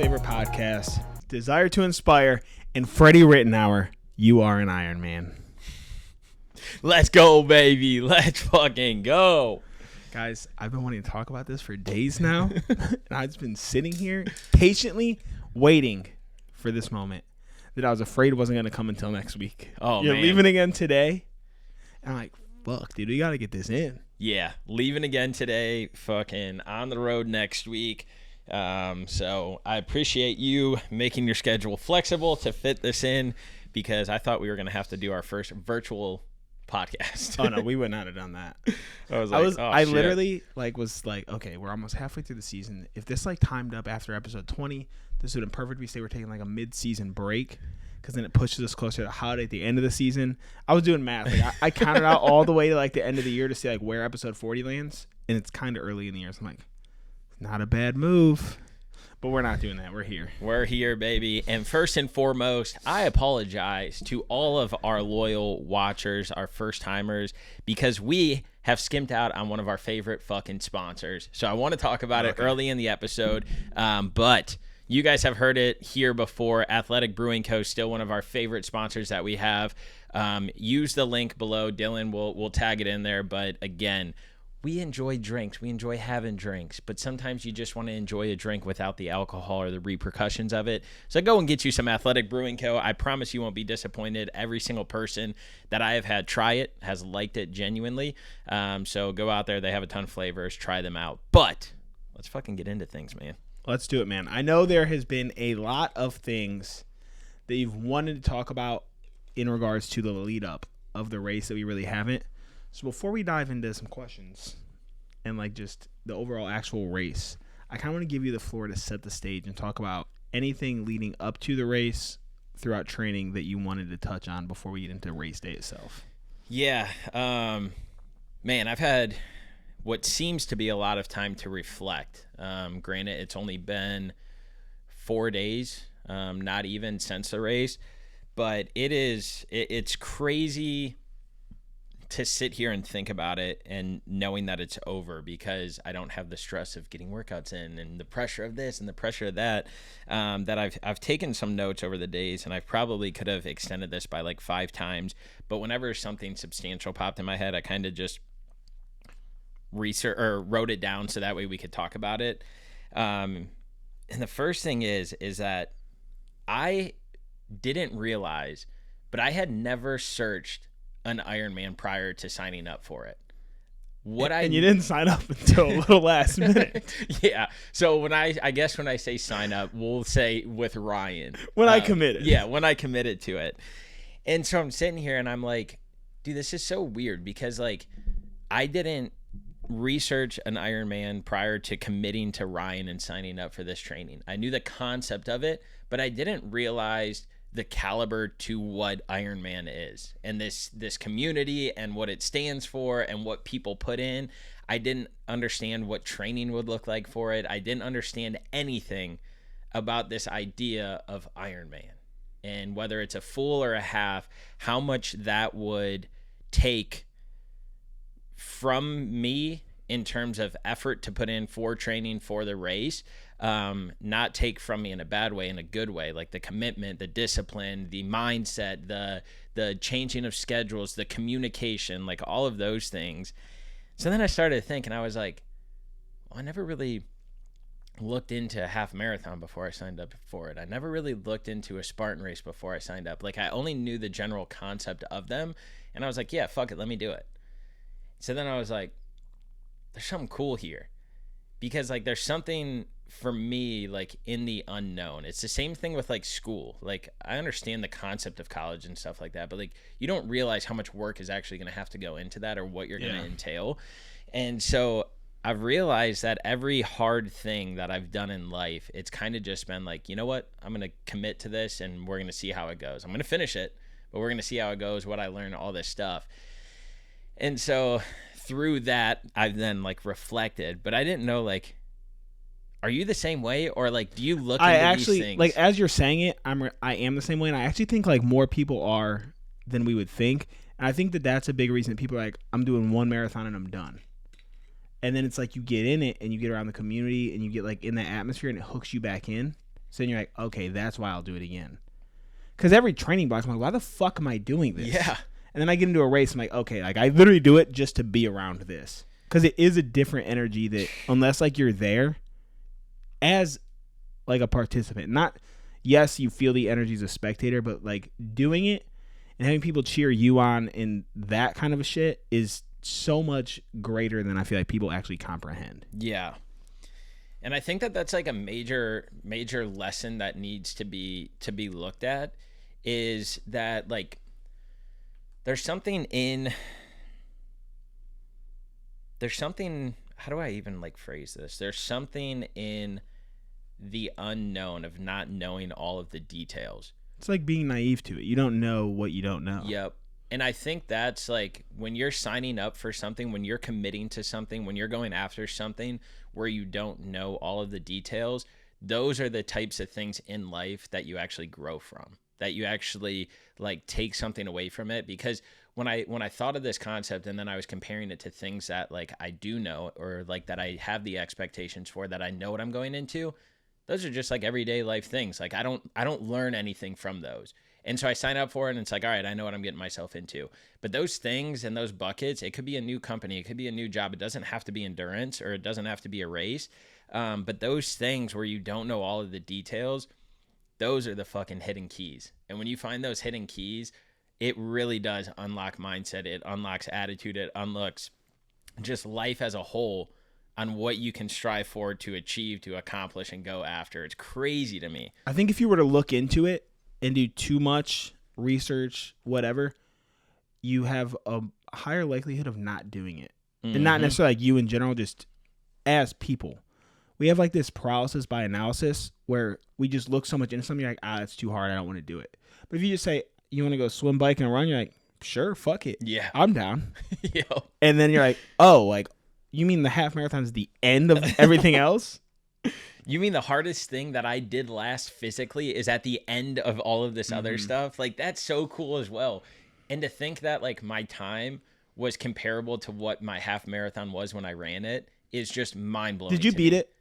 favorite podcast, Desire to Inspire, and Freddie Rittenauer, you are an Ironman. Let's go, baby. Let's fucking go. Guys, I've been wanting to talk about this for days now, and I've just been sitting here patiently waiting for this moment that I was afraid wasn't going to come until next week. Oh, You're man. leaving again today? And I'm like, fuck, dude, we got to get this in. Yeah, leaving again today, fucking on the road next week. So I appreciate you making your schedule flexible to fit this in, because I thought we were going to have to do our first virtual podcast. Oh, no, we would not have done that. I literally was like, okay, we're almost halfway through the season. If this timed up after episode 20, this would have been perfect. We say we're taking like a mid-season break, because then it pushes us closer to the holiday at the end of the season. I was doing math. I counted out all the way to the end of the year to see where episode 40 lands, and it's kind of early in the year. So I'm like, not a bad move. But we're not doing that. We're here. We're here, baby. And first and foremost, I apologize to all of our loyal watchers, our first-timers, because we have skimped out on one of our favorite fucking sponsors. So I want to talk about it early in the episode. But you guys have heard it here before. Athletic Brewing Co. still one of our favorite sponsors that we have. Use the link below. Dylan will tag it in there. But again, we enjoy drinks. We enjoy having drinks, but sometimes you just want to enjoy a drink without the alcohol or the repercussions of it. So go and get you some Athletic Brewing Co. I promise you won't be disappointed. Every single person that I have had try it has liked it genuinely. So go out there. They have a ton of flavors. Try them out. But let's fucking get into things, man. Let's do it, man. I know there has been a lot of things that you've wanted to talk about in regards to the lead up of the race that we really haven't. So before we dive into some questions and just the overall actual race, I kind of want to give you the floor to set the stage and talk about anything leading up to the race throughout training that you wanted to touch on before we get into race day itself. Yeah. Man, I've had what seems to be a lot of time to reflect. Granted, it's only been 4 days, not even since the race, but it's crazy to sit here and think about it and knowing that it's over, because I don't have the stress of getting workouts in and the pressure of this and the pressure of that. That I've taken some notes over the days, and I probably could have extended this by 5 times, but whenever something substantial popped in my head, I kind of just wrote it down so that way we could talk about it. And the first thing is that I didn't realize, but I had never searched an Ironman prior to signing up for it. And you didn't sign up until a little last minute. Yeah. So when I say sign up, we'll say with Ryan. When I committed. Yeah, when I committed to it. And so I'm sitting here and I'm like, dude, this is so weird, because I didn't research an Ironman prior to committing to Ryan and signing up for this training. I knew the concept of it, but I didn't realize the caliber to what Ironman is, and this community and what it stands for and what people put in. I didn't understand what training would look like for it. I didn't understand anything about this idea of Ironman, and whether it's a full or a half, how much that would take from me in terms of effort to put in for training for the race. Not take from me in a bad way, in a good way, the commitment, the discipline, the mindset, the changing of schedules, the communication, all of those things. So then I started to think, and I was like, well, I never really looked into a half marathon before I signed up for it. I never really looked into a Spartan race before I signed up. I only knew the general concept of them, and I was like, yeah, fuck it, let me do it. So then I was like, there's something cool here, because there's something for me in the unknown. It's the same thing with school. I understand the concept of college and stuff like that, but you don't realize how much work is actually going to have to go into that, or what you're going to entail. And so I've realized that every hard thing that I've done in life, it's kind of just been you know what, I'm going to commit to this and we're going to see how it goes. I'm going to finish it, but we're going to see how it goes, what I learn, all this stuff. And so through that, I've then reflected, but I didn't know are you the same way, or do you look into these things? As you're saying it, I am the same way, and I actually think more people are than we would think. And I think that's a big reason that people are I'm doing one marathon and I'm done. And then it's you get in it and you get around the community and you get in that atmosphere and it hooks you back in. So then you're like, okay, that's why I'll do it again. Because every training box, I'm like, why the fuck am I doing this? Yeah. And then I get into a race, I'm like, okay, like I literally do it just to be around this. Because it is a different energy that, unless like you're there as like a participant, not, yes, you feel the energy as a spectator, but like doing it and having people cheer you on and that kind of a shit is so much greater than I feel like people actually comprehend. Yeah. And I think that that's like a major lesson that needs to be looked at, is that like there's something, how do I even like phrase this? There's something in the unknown of not knowing all of the details. It's like being naive to it. You don't know what you don't know. Yep. And I think that's like when you're signing up for something, when you're committing to something, when you're going after something where you don't know all of the details, those are the types of things in life that you actually grow from, that you actually like take something away from it. Because when I thought of this concept and then I was comparing it to things that like I do know, or like that I have the expectations for, that I know what I'm going into, those are just like everyday life things. Like I don't learn anything from those. And so I sign up for it and it's like, all right, I know what I'm getting myself into. But those things and those buckets, it could be a new company, it could be a new job. It doesn't have to be endurance, or it doesn't have to be a race. But those things where you don't know all of the details, those are the fucking hidden keys. And when you find those hidden keys, it really does unlock mindset. It unlocks attitude. It unlocks just life as a whole on what you can strive for, to achieve, to accomplish, and go after. It's crazy to me. I think if you were to look into it and do too much research, whatever, you have a higher likelihood of not doing it. Mm-hmm. And not necessarily like you in general, just as people. We have like this paralysis by analysis where we just look so much into something, you're like, it's too hard, I don't want to do it. But if you just say, you want to go swim, bike, and run, you're like, sure, fuck it. Yeah. I'm down. Yo. And then you're like, oh, like, you mean the half marathon is the end of everything else? You mean the hardest thing that I did last physically is at the end of all of this other stuff? Like, that's so cool as well. And to think that, like, my time was comparable to what my half marathon was when I ran it is just mind-blowing. Did you beat it?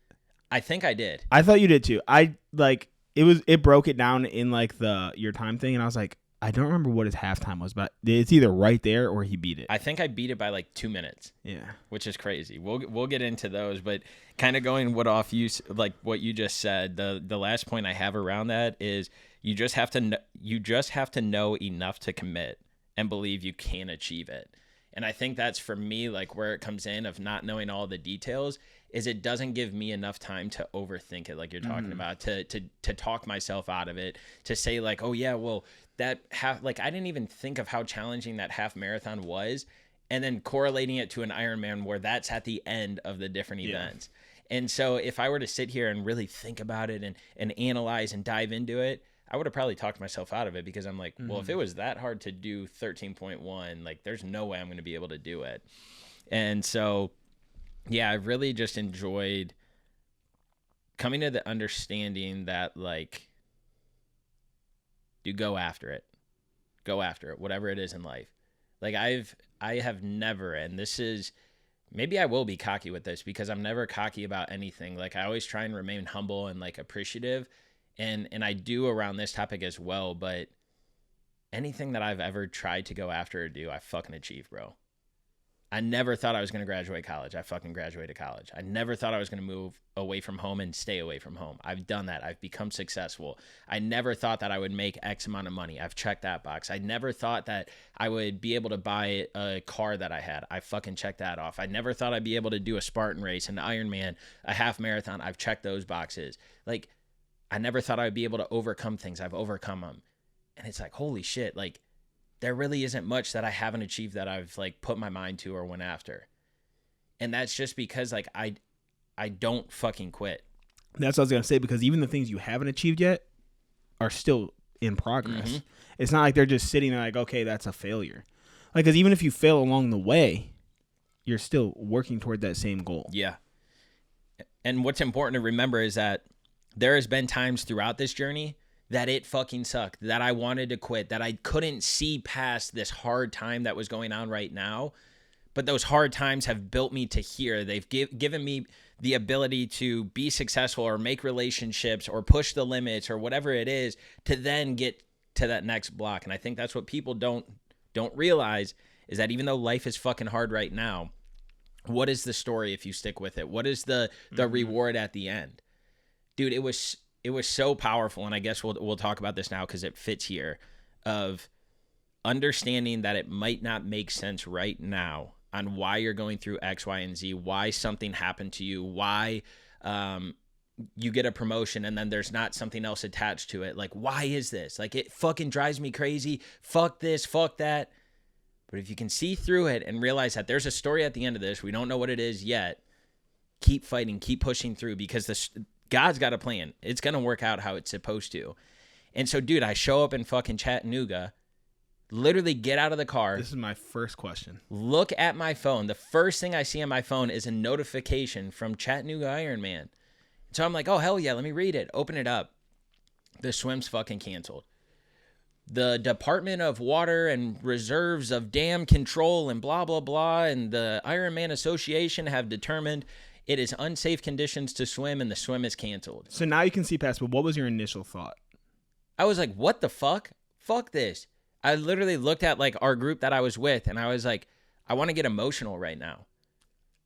I think I did. I thought you did, too. It broke it down in, like, your time thing, and I was like, I don't remember what his halftime was, but it's either right there or he beat it. I think I beat it by like 2 minutes. Yeah, which is crazy. We'll get into those, but kind of going what you just said. The last point I have around that is you just have to know enough to commit and believe you can achieve it. And I think that's for me like where it comes in of not knowing all the details is it doesn't give me enough time to overthink it, like you're talking about, to talk myself out of it, to say like, oh yeah, well that half, like I didn't even think of how challenging that half marathon was, and then correlating it to an Ironman where that's at the end of the different events. And so if I were to sit here and really think about it and analyze and dive into it, I would have probably talked myself out of it, because I'm like, well, if it was that hard to do 13.1, like there's no way I'm going to be able to do it. And so, yeah, I really just enjoyed coming to the understanding that like, you go after it, whatever it is in life. Like I have never, and this is, maybe I will be cocky with this because I'm never cocky about anything. Like I always try and remain humble and like appreciative. And I do around this topic as well, but anything that I've ever tried to go after or do, I fucking achieve, bro. I never thought I was going to graduate college. I fucking graduated college. I never thought I was going to move away from home and stay away from home. I've done that. I've become successful. I never thought that I would make X amount of money. I've checked that box. I never thought that I would be able to buy a car that I had. I fucking checked that off. I never thought I'd be able to do a Spartan race, an Ironman, a half marathon. I've checked those boxes. Like, I never thought I would be able to overcome things. I've overcome them. And it's like, holy shit, like, there really isn't much that I haven't achieved that I've like put my mind to or went after. And that's just because like I don't fucking quit. That's what I was going to say, because even the things you haven't achieved yet are still in progress. It's not like they're just sitting there like, okay, that's a failure. Like, because even if you fail along the way, you're still working toward that same goal. Yeah. And what's important to remember is that there has been times throughout this journey that it fucking sucked, that I wanted to quit, that I couldn't see past this hard time that was going on right now. but those hard times have built me to here. They've given me the ability to be successful or make relationships or push the limits or whatever it is to then get to that next block. And I think that's what people don't realize, is that even though life is fucking hard right now, what is the story if you stick with it? What is the reward at the end? Dude, it was so powerful, and I guess we'll talk about this now because it fits here, of understanding that it might not make sense right now on why you're going through X, Y, and Z, why something happened to you, why you get a promotion and then there's not something else attached to it. Like, why is this? Like, it fucking drives me crazy. Fuck this, fuck that. But if you can see through it and realize that there's a story at the end of this, we don't know what it is yet, keep fighting, keep pushing through, because God's got a plan. It's going to work out how it's supposed to. And so, dude, I show up in fucking Chattanooga, literally get out of the car. This is my first question. Look at my phone. The first thing I see on my phone is a notification from Chattanooga Ironman. So I'm like, oh, hell yeah, let me read it. Open it up. The swim's fucking canceled. The Department of Water and Reserves of Dam Control and blah, blah, blah, and the Ironman Association have determined it is unsafe conditions to swim and the swim is canceled. So now you can see past, but what was your initial thought? I was like, what the fuck? Fuck this. I literally looked at like our group that I was with and I was like, I want to get emotional right now.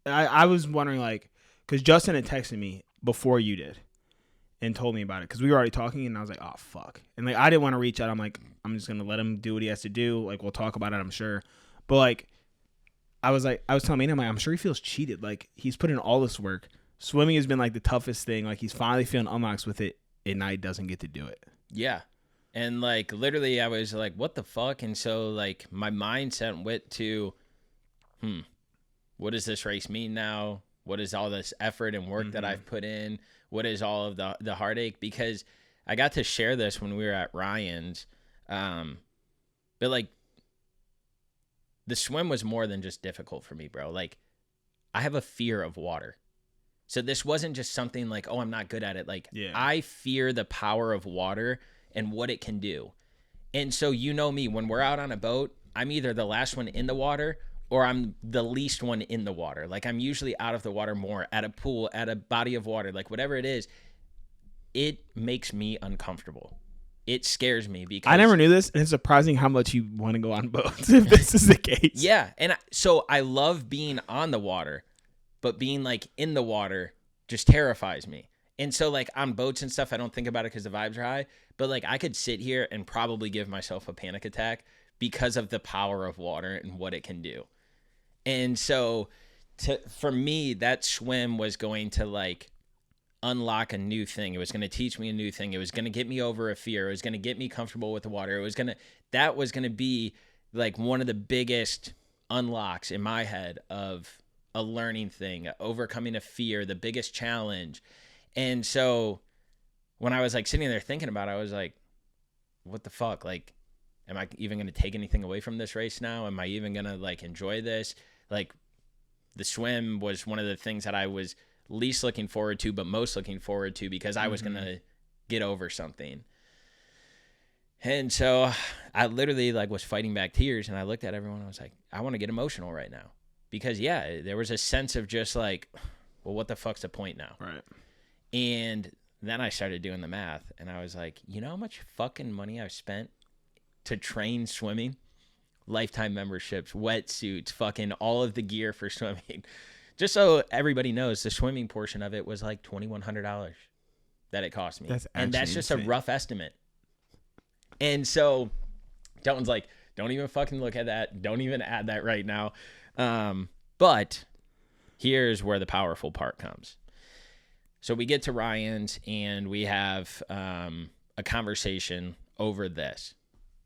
I was wondering, like, because Justin had texted me before you did and told me about it, because we were already talking, and I was like, oh, fuck. And, like, I didn't want to reach out. I'm like, I'm just going to let him do what he has to do. Like, we'll talk about it, I'm sure. But, like, I was telling me, I'm like, I'm sure he feels cheated. Like, he's put in all this work. Swimming has been, like, the toughest thing. Like, he's finally feeling unlocks with it, and now he doesn't get to do it. Yeah. And, like, literally I was like, what the fuck? And so, like, my mindset went to, what does this race mean now? What is all this effort and work that I've put in? What is all of the heartache? Because I got to share this when we were at Ryan's. But, like, the swim was more than just difficult for me, bro. Like, I have a fear of water. So this wasn't just something like, oh, I'm not good at it. Like, I fear the power of water and what it can do. And so, you know me, when we're out on a boat, I'm either the last one in the water or I'm the least one in the water. Like, I'm usually out of the water more, at a pool, at a body of water, like whatever it is. It makes me uncomfortable. It scares me because I never knew this, and it's surprising how much you want to go on boats if this is the case. Yeah, and so I love being on the water, but being like in the water just terrifies me. And so, like, on boats and stuff, I don't think about it because the vibes are high. But, like, I could sit here and probably give myself a panic attack because of the power of water and what it can do. And so, for me, that swim was going to, like, unlock a new thing. It was going to teach me a new thing. It was going to get me over a fear. It was going to get me comfortable with the water. That was going to be, like, one of the biggest unlocks in my head of a learning thing, overcoming a fear, the biggest challenge. And so when I was, like, sitting there thinking about it, I was like, what the fuck? Like, am I even going to take anything away from this race now? Am I even going to, like, enjoy this? Like, the swim was one of the things that I was least looking forward to, but most looking forward to, because I was going to get over something. And so I literally, like, was fighting back tears, and I looked at everyone and I was like, I want to get emotional right now. Because, yeah, there was a sense of just like, well, what the fuck's the point now? Right. And then I started doing the math, and I was like, you know how much fucking money I've spent to train swimming? Lifetime memberships, wetsuits, fucking all of the gear for swimming. Just so everybody knows, the swimming portion of it was like $2,100 that it cost me. And that's just insane. A rough estimate. And so Dalton's like, don't even fucking look at that. Don't even add that right now. But here's where the powerful part comes. So we get to Ryan's and we have a conversation over this.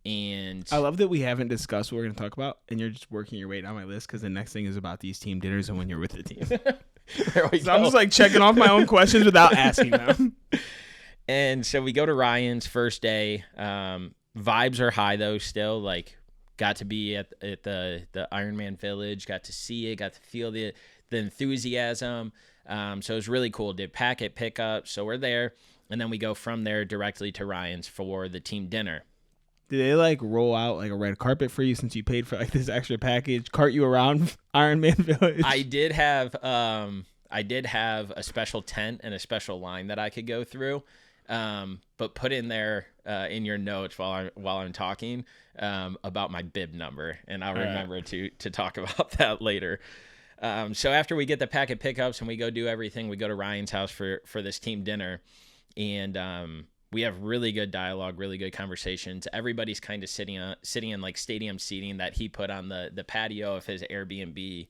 And I love that we haven't discussed what we're going to talk about, and you're just working your way down my list, because the next thing is about these team dinners and when you're with the team. There we go. I'm just, like, checking off my own questions without asking them. And so we go to Ryan's first day. Vibes are high, though, still. Like, got to be at the Ironman Village, got to see it, got to feel the enthusiasm. So it was really cool. Did packet pickup. So we're there. And then we go from there directly to Ryan's for the team dinner. Did they like roll out like a red carpet for you since you paid for like this extra package? Cart you around Ironman Village? I did have a special tent and a special line that I could go through. But put in there in your notes while I'm talking about my bib number, and I'll remember to talk about that later. So after we get the packet pickups and we go do everything, we go to Ryan's house for this team dinner, and we have really good dialogue, really good conversations. Everybody's kind of sitting in like stadium seating that he put on the patio of his Airbnb.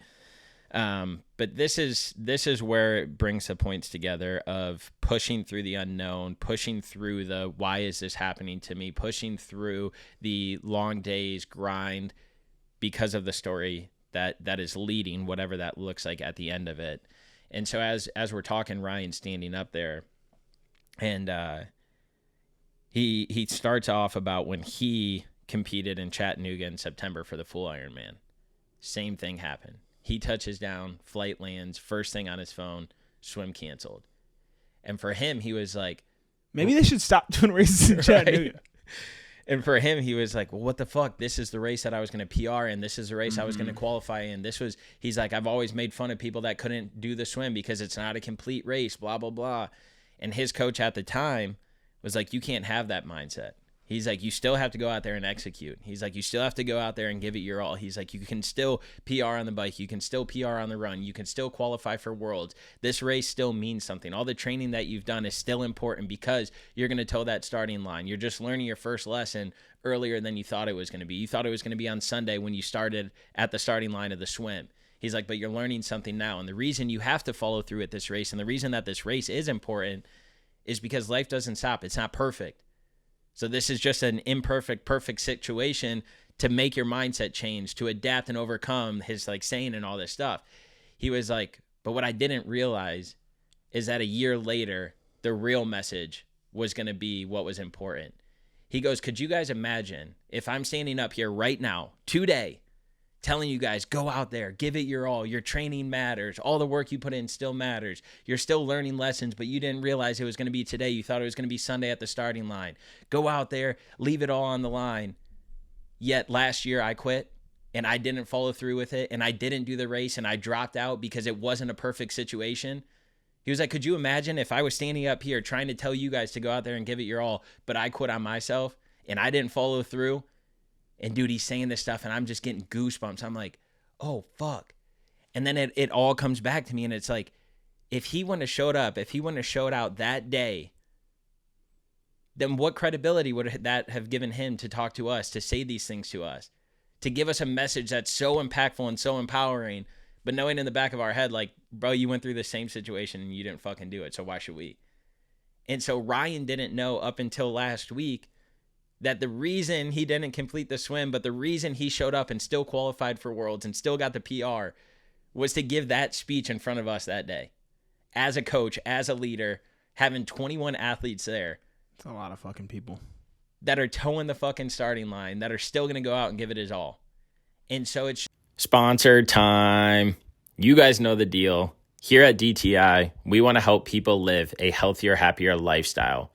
But this is where it brings the points together of pushing through the unknown, pushing through the why is this happening to me, pushing through the long days grind because of the story that is leading, whatever that looks like at the end of it. And so as we're talking, Ryan's standing up there, and he starts off about when he competed in Chattanooga in September for the full Ironman. Same thing happened. He touches down, flight lands, first thing on his phone, swim canceled. And for him, he was like, maybe they should stop doing races in Chattanooga. Right? And for him, he was like, well, what the fuck? This is the race that I was going to PR in. This is the race I was going to qualify in. He's like, I've always made fun of people that couldn't do the swim because it's not a complete race, blah, blah, blah. And his coach at the time was like, you can't have that mindset. He's like, you still have to go out there and execute. He's like, you still have to go out there and give it your all. He's like, you can still PR on the bike. You can still PR on the run. You can still qualify for Worlds. This race still means something. All the training that you've done is still important because you're going to toe that starting line. You're just learning your first lesson earlier than you thought it was going to be. You thought it was going to be on Sunday when you started at the starting line of the swim. He's like, but you're learning something now. And the reason you have to follow through at this race and the reason that this race is important is because life doesn't stop. It's not perfect. So this is just an imperfect, perfect situation to make your mindset change, to adapt and overcome his like saying and all this stuff. He was like, but what I didn't realize is that a year later, the real message was going to be what was important. He goes, could you guys imagine if I'm standing up here right now, today, telling you guys, go out there, give it your all. Your training matters. All the work you put in still matters. You're still learning lessons, but you didn't realize it was going to be today. You thought it was going to be Sunday at the starting line. Go out there, leave it all on the line. Yet last year I quit and I didn't follow through with it and I didn't do the race and I dropped out because it wasn't a perfect situation. He was like, could you imagine if I was standing up here trying to tell you guys to go out there and give it your all, but I quit on myself and I didn't follow through? And dude, he's saying this stuff and I'm just getting goosebumps. I'm like, oh, fuck. And then it all comes back to me and it's like, if he wouldn't have showed up, if he wouldn't have showed out that day, then what credibility would that have given him to talk to us, to say these things to us, to give us a message that's so impactful and so empowering, but knowing in the back of our head, like, bro, you went through the same situation and you didn't fucking do it, so why should we? And so Ryan didn't know up until last week that the reason he didn't complete the swim, but the reason he showed up and still qualified for Worlds and still got the PR was to give that speech in front of us that day. As a coach, as a leader, having 21 athletes there. It's a lot of fucking people. That are towing the fucking starting line, that are still going to go out and give it his all. And so it's sponsor time. You guys know the deal. Here at DTI, we want to help people live a healthier, happier lifestyle.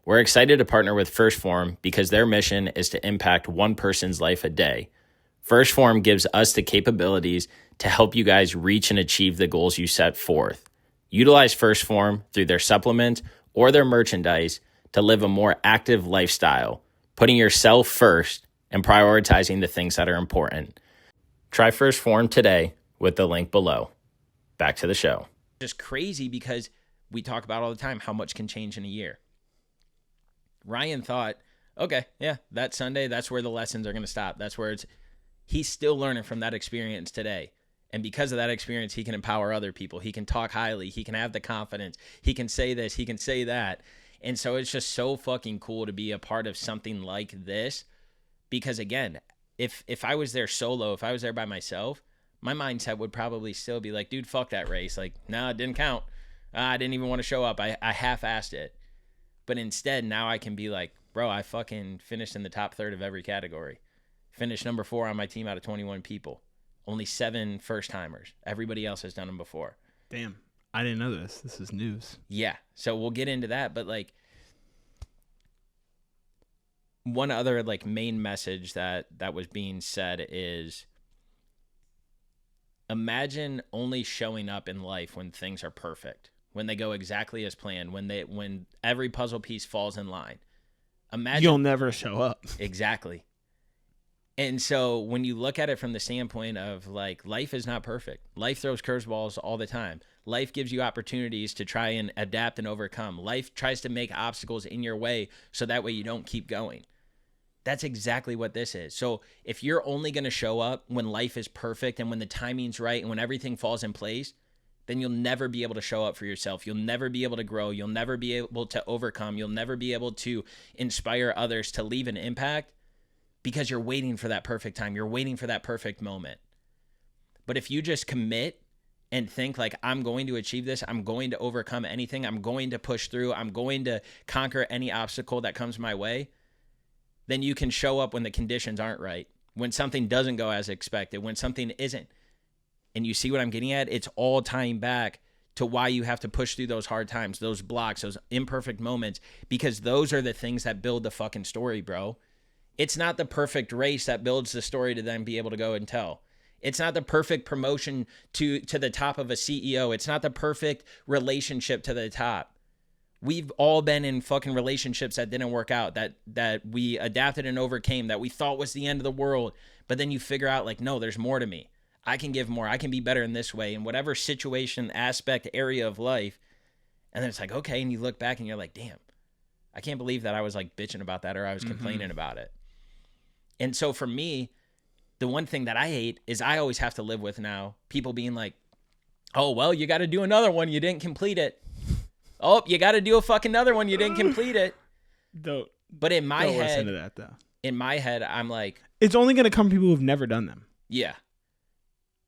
We're excited to partner with First Form because their mission is to impact one person's life a day. First Form gives us the capabilities to help you guys reach and achieve the goals you set forth. Utilize First Form through their supplements or their merchandise to live a more active lifestyle, putting yourself first and prioritizing the things that are important. Try First Form today with the link below. Back to the show. Just crazy because we talk about all the time how much can change in a year. Ryan thought, okay, yeah, that Sunday, that's where the lessons are going to stop. That's where he's still learning from that experience today. And because of that experience, he can empower other people. He can talk highly. He can have the confidence. He can say this. He can say that. And so it's just so fucking cool to be a part of something like this. Because again, if I was there solo, if I was there by myself, my mindset would probably still be like, dude, fuck that race. Like, no, it didn't count. I didn't even want to show up. I half-assed it. But instead, now I can be like, bro, I fucking finished in the top third of every category. Finished number 4 on my team out of 21 people. Only 7 first-timers. Everybody else has done them before. Damn. I didn't know this. This is news. Yeah. So we'll get into that. But, like, one other like main message that was being said is, imagine only showing up in life when things are perfect, when they go exactly as planned, when every puzzle piece falls in line. Imagine you'll never show up. Exactly. And so when you look at it from the standpoint of like, life is not perfect. Life throws curveballs all the time. Life gives you opportunities to try and adapt and overcome. Life tries to make obstacles in your way so that way you don't keep going. That's exactly what this is. So if you're only going to show up when life is perfect and when the timing's right and when everything falls in place, then you'll never be able to show up for yourself. You'll never be able to grow. You'll never be able to overcome. You'll never be able to inspire others to leave an impact because you're waiting for that perfect time. You're waiting for that perfect moment. But if you just commit and think like, I'm going to achieve this, I'm going to overcome anything, I'm going to push through, I'm going to conquer any obstacle that comes my way, then you can show up when the conditions aren't right, when something doesn't go as expected, when something isn't. And you see what I'm getting at? It's all tying back to why you have to push through those hard times, those blocks, those imperfect moments, because those are the things that build the fucking story, bro. It's not the perfect race that builds the story to then be able to go and tell. It's not the perfect promotion to the top of a CEO. It's not the perfect relationship to the top. We've all been in fucking relationships that didn't work out, that we adapted and overcame, that we thought was the end of the world. But then you figure out like, no, there's more to me. I can give more. I can be better in this way, in whatever situation, aspect, area of life. And then it's like, okay. And you look back and you're like, damn, I can't believe that I was like bitching about that or I was complaining about it. And so for me, the one thing that I hate is I always have to live with now people being like, oh, well, you got to do another one. You didn't complete it. Oh, you got to do a fucking another one. You didn't complete it. But in my head, listen to that though. In my head, I'm like, it's only going to come from people who've never done them. Yeah.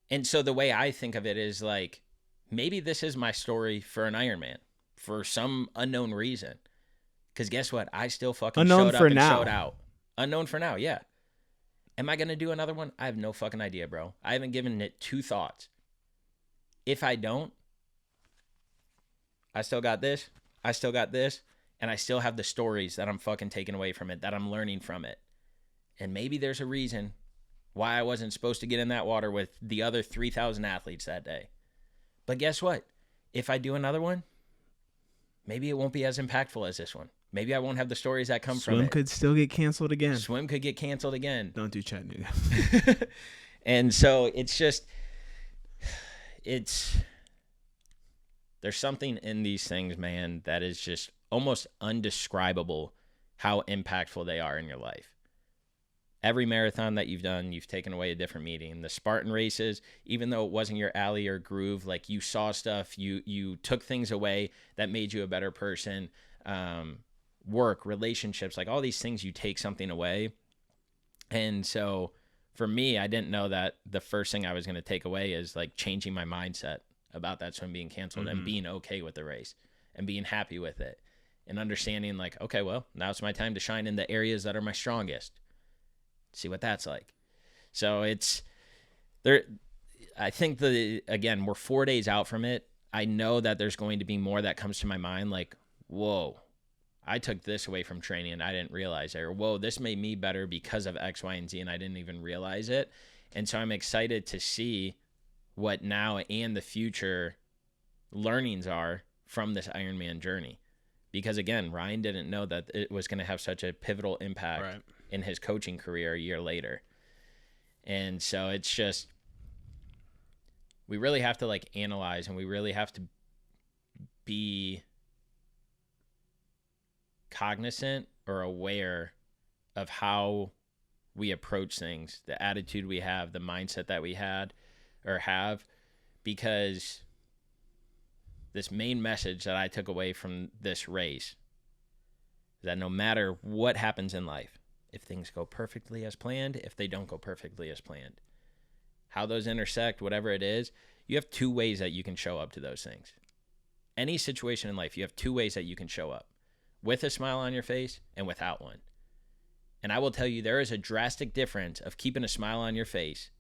And so the way I think of it is like, maybe this is my story for an Ironman for some unknown reason. Because guess what? I still fucking showed up and showed out. Unknown for now, yeah. Am I going to do another one? I have no fucking idea, bro. I haven't given it 2 thoughts. If I don't, I still got this, and I still have the stories that I'm fucking taking away from it, that I'm learning from it. And maybe there's a reason why I wasn't supposed to get in that water with the other 3,000 athletes that day. But guess what? If I do another one, maybe it won't be as impactful as this one. Maybe I won't have the stories that come from it. Swim could still get canceled again. Swim could get canceled again. Don't do Chattanooga. And so it's just, there's something in these things, man, that is just almost undescribable how impactful they are in your life. Every marathon that you've done, you've taken away a different meaning. The Spartan races, even though it wasn't your alley or groove, like you saw stuff, you took things away that made you a better person. Work, relationships, like all these things, you take something away. And so for me, I didn't know that the first thing I was going to take away is like changing my mindset about that swim being canceled and being okay with the race and being happy with it and understanding like, okay, well, now it's my time to shine in the areas that are my strongest. See what that's like. So it's there. I think again, we're 4 days out from it. I know that there's going to be more that comes to my mind. Like, whoa, I took this away from training and I didn't realize it. Or, whoa, this made me better because of X, Y, and Z and I didn't even realize it. And so I'm excited to see what now and the future learnings are from this Ironman journey. Because again, Ryan didn't know that it was going to have such a pivotal impact in his coaching career a year later. And so it's just, we really have to like analyze and we really have to be cognizant or aware of how we approach things, the attitude we have, the mindset that we had or have, because this main message that I took away from this race is that no matter what happens in life, if things go perfectly as planned, if they don't go perfectly as planned, how those intersect, whatever it is, you have 2 ways that you can show up to those things. Any situation in life, you have 2 ways that you can show up. With a smile on your face and without one. And I will tell you, there is a drastic difference of keeping a smile on your face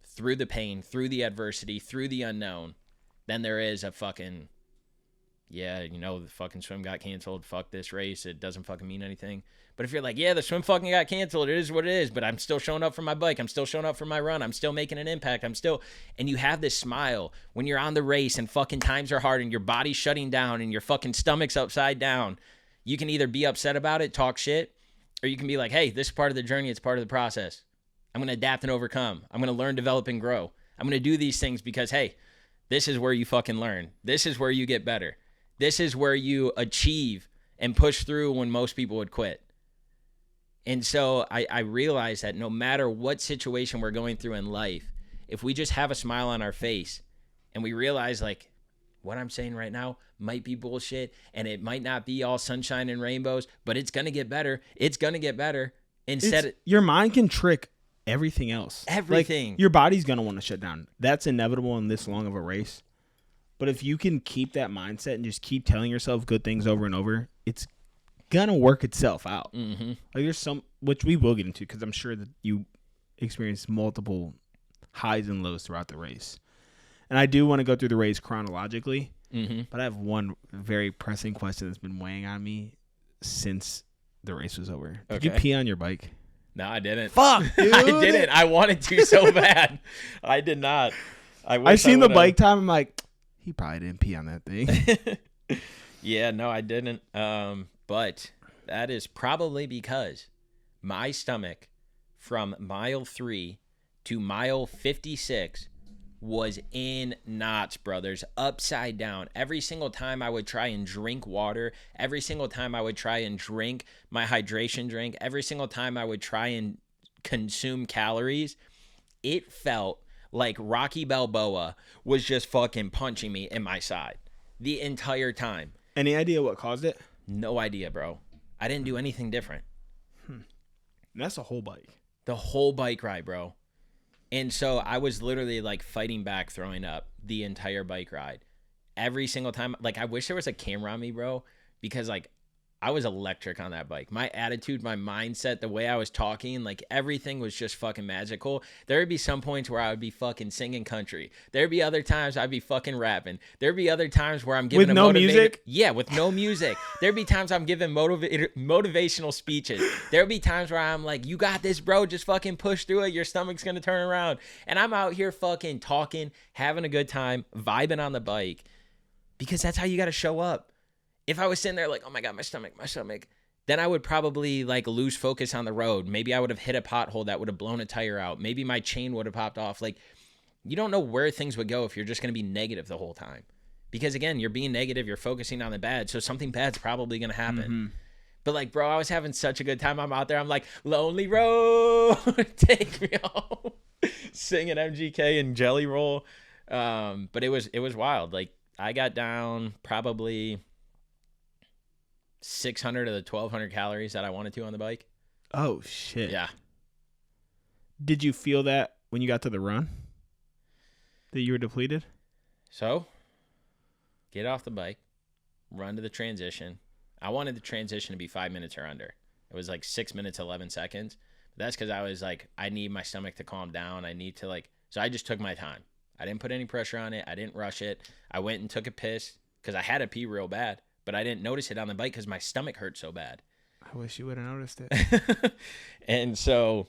through the pain, through the adversity, through the unknown, than there is a fucking yeah, the fucking swim got canceled. Fuck this race. It doesn't fucking mean anything. But if you're like, yeah, the swim fucking got canceled, it is what it is, but I'm still showing up for my bike. I'm still showing up for my run. I'm still making an impact. And you have this smile when you're on the race and fucking times are hard and your body's shutting down and your fucking stomach's upside down. You can either be upset about it, talk shit, or you can be like, hey, this is part of the journey. It's part of the process. I'm going to adapt and overcome. I'm going to learn, develop, and grow. I'm going to do these things because, hey, this is where you fucking learn. This is where you get better. This is where you achieve and push through when most people would quit. And so I realized that no matter what situation we're going through in life, if we just have a smile on our face and we realize like what I'm saying right now might be bullshit and it might not be all sunshine and rainbows, but it's going to get better. It's going to get better. Your mind can trick everything else. Everything. Like, your body's going to want to shut down. That's inevitable in this long of a race. But if you can keep that mindset and just keep telling yourself good things over and over, it's gonna work itself out. Mm-hmm. Like there's some, which we will get into, because I'm sure that you experience multiple highs and lows throughout the race. And I do want to go through the race chronologically, but I have one very pressing question that's been weighing on me since the race was over. Did you pee on your bike? No, I didn't. Fuck, dude. I didn't. I wanted to so bad. I did not. I seen the bike time. I'm like, he probably didn't pee on that thing. Yeah, no, I didn't. But that is probably because my stomach from mile 3 to mile 56 was in knots, brothers, upside down. Every single time I would try and drink water, every single time I would try and drink my hydration drink, every single time I would try and consume calories, it felt like Rocky Balboa was just fucking punching me in my side the entire time. Any idea what caused it? No idea, bro. I didn't do anything different. That's a whole bike. The whole bike ride, bro. And so I was literally like fighting back, throwing up the entire bike ride. Every single time. Like, I wish there was a camera on me, bro, because like I was electric on that bike. My attitude, my mindset, the way I was talking, like everything was just fucking magical. There would be some points where I would be fucking singing country. There'd be other times I'd be fucking rapping. There'd be other times where I'm giving with no music. Yeah, with no music. There'd be times I'm giving motivational speeches. There'd be times where I'm like, "You got this, bro. Just fucking push through it. Your stomach's gonna turn around." And I'm out here fucking talking, having a good time, vibing on the bike, because that's how you got to show up. If I was sitting there like, oh my God, my stomach, then I would probably like lose focus on the road. Maybe I would have hit a pothole that would have blown a tire out. Maybe my chain would have popped off. Like, you don't know where things would go if you're just going to be negative the whole time. Because again, you're being negative, you're focusing on the bad. So something bad's probably going to happen. Mm-hmm. But like, bro, I was having such a good time. I'm out there. I'm like, lonely road, take me home. Singing MGK and Jelly Roll. But it was wild. Like, I got down probably 600 of the 1,200 calories that I wanted to on the bike. Oh, shit. Yeah. Did you feel that when you got to the run? That you were depleted? So, get off the bike, run to the transition. I wanted the transition to be 5 minutes or under. It was like 6 minutes, 11 seconds. But that's because I was like, I need my stomach to calm down. I need to like, so I just took my time. I didn't put any pressure on it. I didn't rush it. I went and took a piss because I had to pee real bad. But I didn't notice it on the bike because my stomach hurt so bad. I wish you would have noticed it. And so,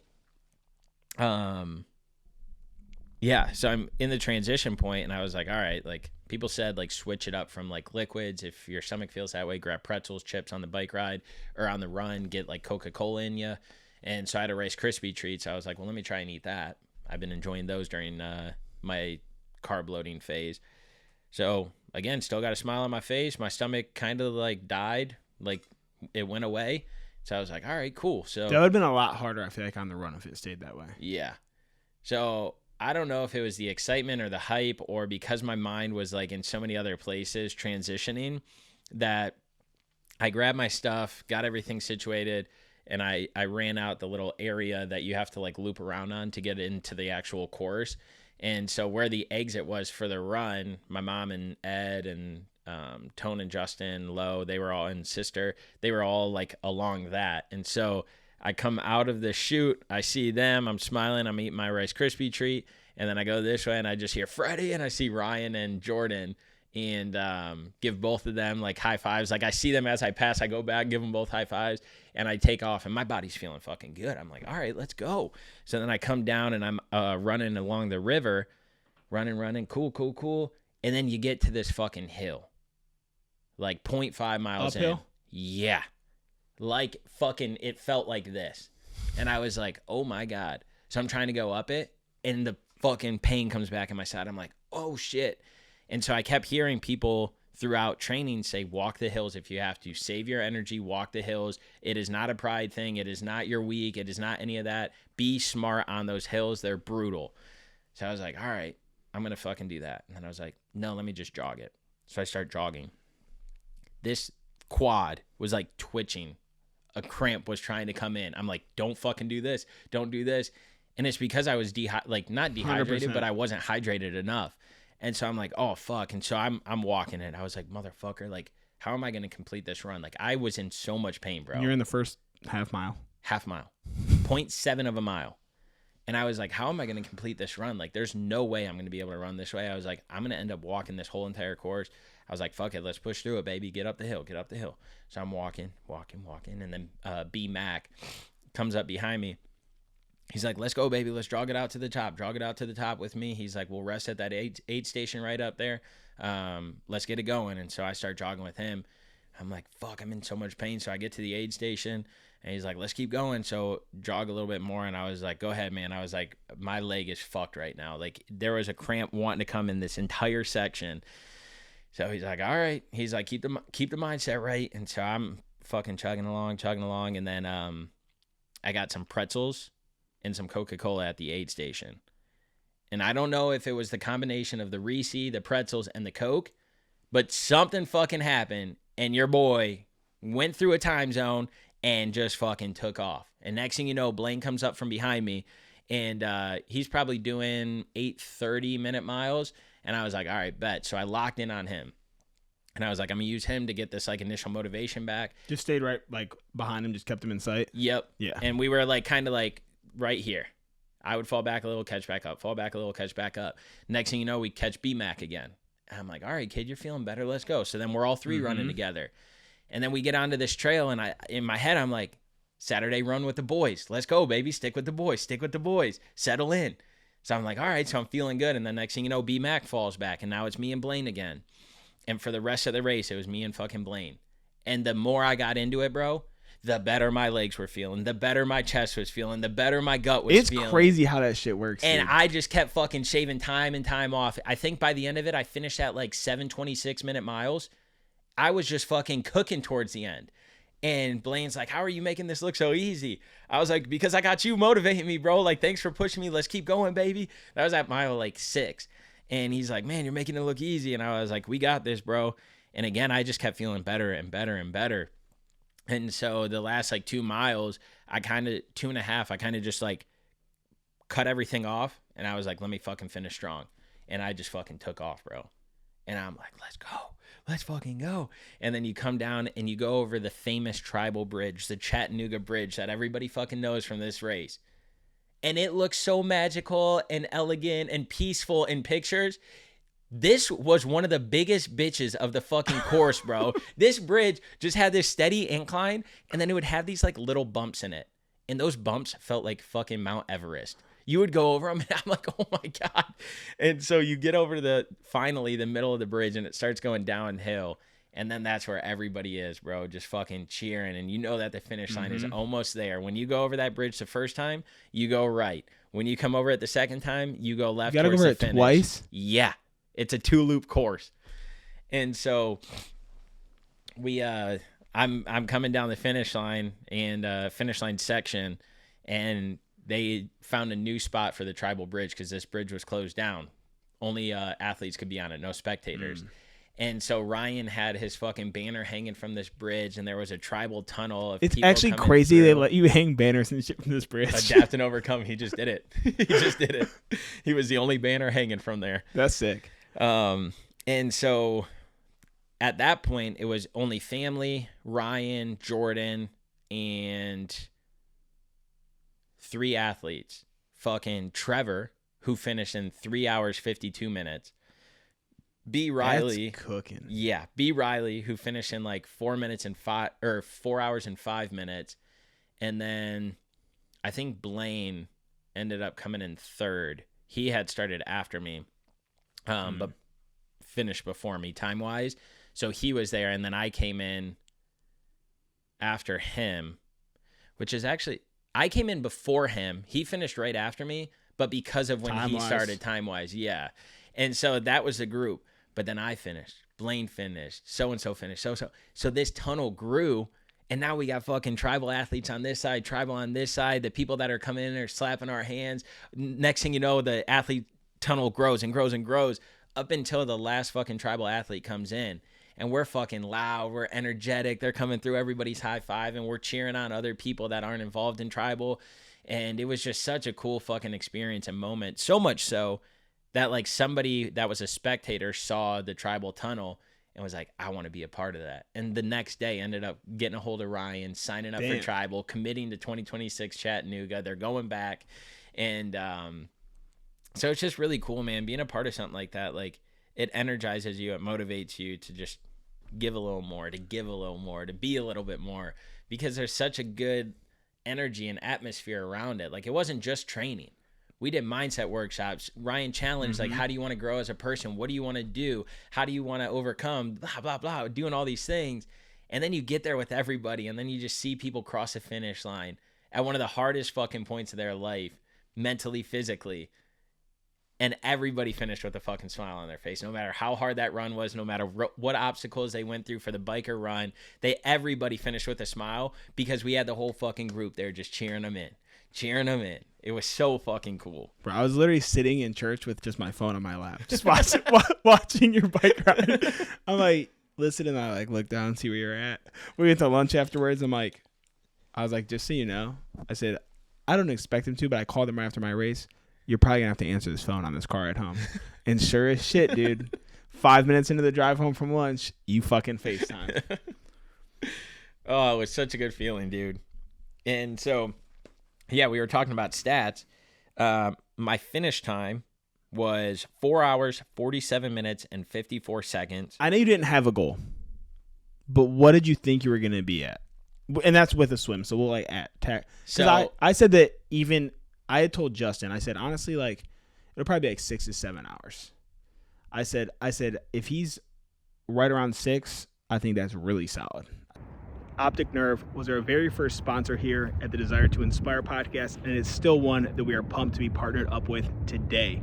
yeah, so I'm in the transition point, and I was like, all right, like people said, like switch it up from like liquids. If your stomach feels that way, grab pretzels, chips on the bike ride or on the run, get like Coca-Cola in you. And so I had a Rice Krispie treats. I was like, well, let me try and eat that. I've been enjoying those during my carb loading phase. So again, still got a smile on my face. My stomach kind of like died, like it went away. So I was like, all right, cool. So that would have been a lot harder, I feel like, on the run if it stayed that way. Yeah. So I don't know if it was the excitement or the hype or because my mind was like in so many other places transitioning that I grabbed my stuff, got everything situated, and I ran out the little area that you have to like loop around on to get into the actual course. And so where the exit was for the run, my mom and Ed and Tone and Justin, Lo, they were all, and sister, they were all like along that. And so I come out of the chute, I see them, I'm smiling, I'm eating my Rice Krispie treat, and then I go this way and I just hear Freddie and I see Ryan and Jordan. and give both of them like high fives. Like I see them as I pass, I go back, give them both high fives, and I take off, and my body's feeling fucking good. I'm like, all right, let's go. So then I come down and I'm running along the river, running, cool. And then you get to this fucking hill, like 0.5 miles uphill? in. Yeah. Like fucking, it felt like this. And I was like, oh my God. So I'm trying to go up it, and the fucking pain comes back in my side. I'm like, oh shit. And so I kept hearing people throughout training say, walk the hills if you have to. Save your energy, walk the hills. It is not a pride thing. It is not you're weak. It is not any of that. Be smart on those hills. They're brutal. So I was like, all right, I'm going to fucking do that. And then I was like, no, let me just jog it. So I start jogging. This quad was like twitching. A cramp was trying to come in. I'm like, don't fucking do this. Don't do this. And it's because I was not dehydrated, 100%. but I wasn't hydrated enough. And so I'm like, oh, fuck. And so I'm walking it. I was like, motherfucker, like, how am I going to complete this run? Like, I was in so much pain, bro. You're in the first half mile. Half mile. 0.7 of a mile. And I was like, how am I going to complete this run? Like, there's no way I'm going to be able to run this way. I was like, I'm going to end up walking this whole entire course. I was like, fuck it. Let's push through it, baby. Get up the hill. So I'm walking. And then B-Mac comes up behind me. He's like, let's go, baby. Let's jog it out to the top with me. He's like, we'll rest at that aid station right up there. Let's get it going. And so I start jogging with him. I'm like, fuck, I'm in so much pain. So I get to the aid station, and he's like, let's keep going. So jog a little bit more. And I was like, go ahead, man. I was like, my leg is fucked right now. Like, there was a cramp wanting to come in this entire section. So he's like, all right. He's like, keep the mindset right. And so I'm fucking chugging along. And then I got some pretzels and some Coca-Cola at the aid station. And I don't know if it was the combination of the 𝐸𝐶, the pretzels, and the Coke, but something fucking happened, and your boy went through a time zone and just fucking took off. And next thing you know, Blaine comes up from behind me, and he's probably doing 8:30-minute miles. And I was like, all right, bet. So I locked in on him. And I was like, I'm going to use him to get this like initial motivation back. Just stayed right like behind him, just kept him in sight. Yep. Yeah. And we were like kind of like right here. I would fall back a little, catch back up, fall back a little, catch back up. Next thing you know, we catch B-Mac again. And I'm like, all right, kid, you're feeling better. Let's go. So then we're all three running together. And then we get onto this trail, and in my head, I'm like, Saturday run with the boys. Let's go, baby. Stick with the boys. Settle in. So I'm like, all right, so I'm feeling good. And then next thing you know, B-Mac falls back, and now it's me and Blaine again. And for the rest of the race, it was me and fucking Blaine. And the more I got into it, bro, the better my legs were feeling, the better my chest was feeling, the better my gut was feeling. It's crazy how that shit works. And dude. I just kept fucking shaving time and time off. I think by the end of it, I finished at like 7:26-minute miles. I was just fucking cooking towards the end. And Blaine's like, how are you making this look so easy? I was like, because I got you motivating me, bro. Like, thanks for pushing me. Let's keep going, baby. That was at mile like 6. And he's like, man, you're making it look easy. And I was like, we got this, bro. And again, I just kept feeling better and better and better. And so the last like 2 miles, 2.5, I kind of just like cut everything off. And I was like, let me fucking finish strong. And I just fucking took off, bro. And I'm like, let's go. Let's fucking go. And then you come down and you go over the famous tribal bridge, the Chattanooga bridge that everybody fucking knows from this race. And it looks so magical and elegant and peaceful in pictures. This was one of the biggest bitches of the fucking course, bro. This bridge just had this steady incline, and then it would have these like little bumps in it. And those bumps felt like fucking Mount Everest. You would go over them, and I'm like, oh my God. And so you get over to finally the middle of the bridge, and it starts going downhill. And then that's where everybody is, bro, just fucking cheering. And you know that the finish line is almost there. When you go over that bridge the first time, you go right. When you come over it the second time, you go left. You gotta go over it twice? Yeah. It's a 2-loop course. And so I'm coming down the finish line and finish line section, and they found a new spot for the tribal bridge because this bridge was closed down. Only athletes could be on it, no spectators. And so Ryan had his fucking banner hanging from this bridge, and there was a tribal tunnel of it's people actually coming crazy through. they let you hang banners and shit from this bridge. Adapt and overcome. He just did it. He was the only banner hanging from there. That's sick. And so at that point, it was only family, Ryan, Jordan, and 3 athletes. Fucking Trevor, who finished in 3 hours, 52 minutes. B. Riley. That's cooking. Yeah, B. Riley, who finished in like 4 hours and 5 minutes. And then I think Blaine ended up coming in third. He had started after me, but finished before me time-wise. So he was there, and then I came in after him, which is actually, I came in before him. He finished right after me, but because of when he started time-wise, yeah. And so that was the group. But then I finished. Blaine finished. So-and-so finished. So this tunnel grew, and now we got fucking tribal athletes on this side, tribal on this side. The people that are coming in are slapping our hands. Next thing you know, the athlete tunnel grows and grows and grows up until the last fucking tribal athlete comes in. And we're fucking loud. We're energetic. They're coming through. Everybody's high-five, and we're cheering on other people that aren't involved in tribal. And it was just such a cool fucking experience and moment. So much so that like somebody that was a spectator saw the tribal tunnel and was like, I want to be a part of that. And the next day ended up getting a hold of Ryan, signing up for tribal, committing to 2026 Chattanooga. They're going back. And so it's just really cool, man. Being a part of something like that, like it energizes you. It motivates you to just give a little more, to give a little more, to be a little bit more, because there's such a good energy and atmosphere around it. Like it wasn't just training. We did mindset workshops. Ryan challenged, like, how do you want to grow as a person? What do you want to do? How do you want to overcome? Blah, blah, blah, doing all these things. And then you get there with everybody, and then you just see people cross the finish line at one of the hardest fucking points of their life, mentally, physically. And everybody finished with a fucking smile on their face. No matter how hard that run was, no matter what obstacles they went through for the biker run, everybody finished with a smile because we had the whole fucking group there just cheering them in. It was so fucking cool. Bro, I was literally sitting in church with just my phone on my lap, just watching your bike ride. I'm like, listening, and I like look down and see where you're at. We went to lunch afterwards. I was like, just so you know, I said, I don't expect him to, but I called him right after my race. You're probably gonna have to answer this phone on this car at home. And sure as shit, dude, 5 minutes into the drive home from lunch, you fucking FaceTime. Oh, it was such a good feeling, dude. And so, yeah, we were talking about stats. My finish time was 4 hours, 47 minutes, and 54 seconds. I know you didn't have a goal, but what did you think you were going to be at? And that's with a swim, so we'll like attack. So I said that I had told Justin, I said, honestly, like, it'll probably be like 6 to 7 hours. I said, if he's right around 6, I think that's really solid. Optic Nerve was our very first sponsor here at the Desire to Inspire podcast, and it's still one that we are pumped to be partnered up with today.